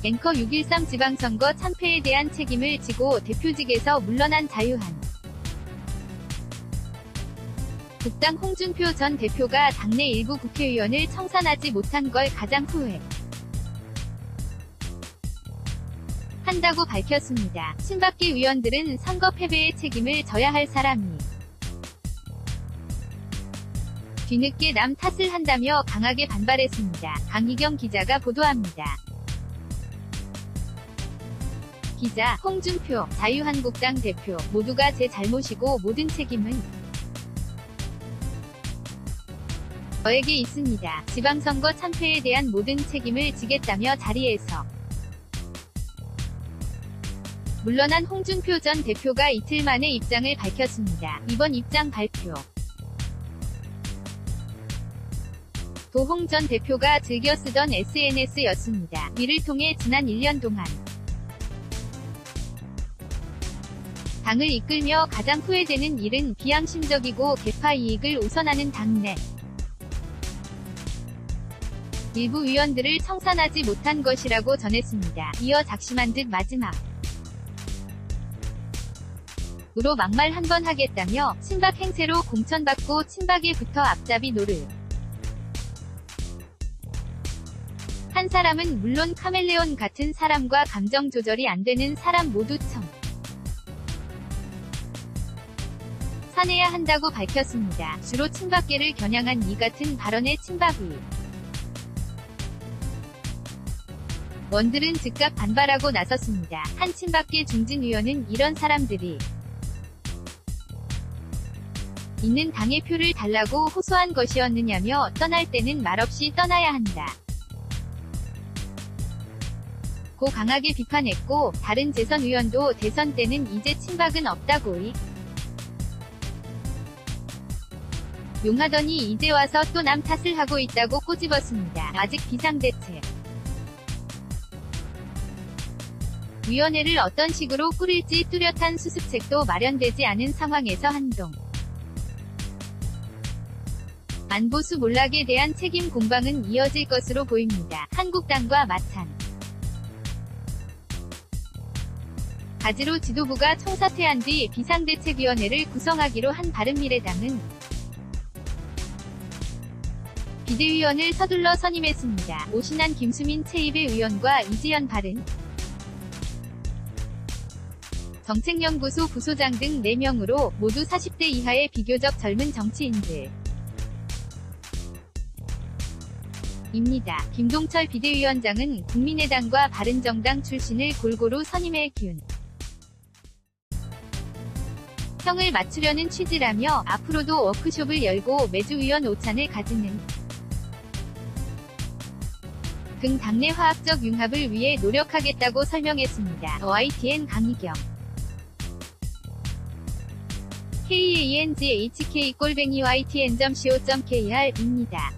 앵커 6.13 지방선거 참패에 대한 책임을 지고 대표직에서 물러난 자유한 국당 홍준표 전 대표가 당내 일부 국회의원을 청산하지 못한 걸 가장 후회한다고 밝혔습니다. 친박계 의원들은 선거 패배의 책임을 져야 할 사람이 뒤늦게 남 탓을 한다며 강하게 반발했습니다. 강희경 기자가 보도합니다. 기자, 홍준표, 자유한국당 대표 모두가 제 잘못이고 모든 책임은 저에게 있습니다. 지방선거 참패에 대한 모든 책임을 지겠다며 자리에서 물러난 홍준표 전 대표가 이틀 만에 입장을 밝혔습니다. 이번 입장 발표 도홍 전 대표가 즐겨 쓰던 SNS였습니다. 이를 통해 지난 1년 동안 당을 이끌며 가장 후회되는 일은 비양심적이고 계파 이익을 우선하는 당내 일부 의원들을 청산하지 못한 것이라고 전했습니다. 이어 작심한 듯 마지막으로 막말 한 번 하겠다며 친박 행세로 공천받고 친박에 붙어 앞잡이 노를 한 사람은 물론 카멜레온 같은 사람과 감정 조절이 안 되는 사람 모두 청산해야 한다고 밝혔습니다. 주로 친박계를 겨냥한 이 같은 발언에 친박의 원들은 즉각 반발하고 나섰습니다. 한 친박계 중진 의원은 이런 사람들이 있는 당의 표를 달라고 호소한 것이었느냐며 떠날 때는 말없이 떠나야 한다 고 강하게 비판했고 다른 재선 의원도 대선 때는 이제 친박은 없다고 용하더니 이제 와서 또 남 탓을 하고 있다고 꼬집었습니다. 아직 비상대책 위원회를 어떤 식으로 꾸릴지 뚜렷한 수습책도 마련되지 않은 상황에서 한동 안보수 몰락에 대한 책임 공방은 이어질 것으로 보입니다. 한국당과 마찬가지로 지도부가 총사퇴한 뒤 비상대책위원회를 구성하기로 한 바른미래당은 비대위원을 서둘러 선임했습니다. 오신환 김수민 최이배 의원과 이지연 바른 정책연구소 부소장 등 4명으로 모두 40대 이하의 비교적 젊은 정치인들 입니다. 김동철 비대위원장은 국민의당과 바른정당 출신을 골고루 선임해 균형을 맞추려는 취지라며 앞으로도 워크숍을 열고 매주 의원 오찬을 가지는 등 당내 화학적 융합을 위해 노력하겠다고 설명했습니다. YTN 강희경 kanghk@ytn.co.kr 입니다.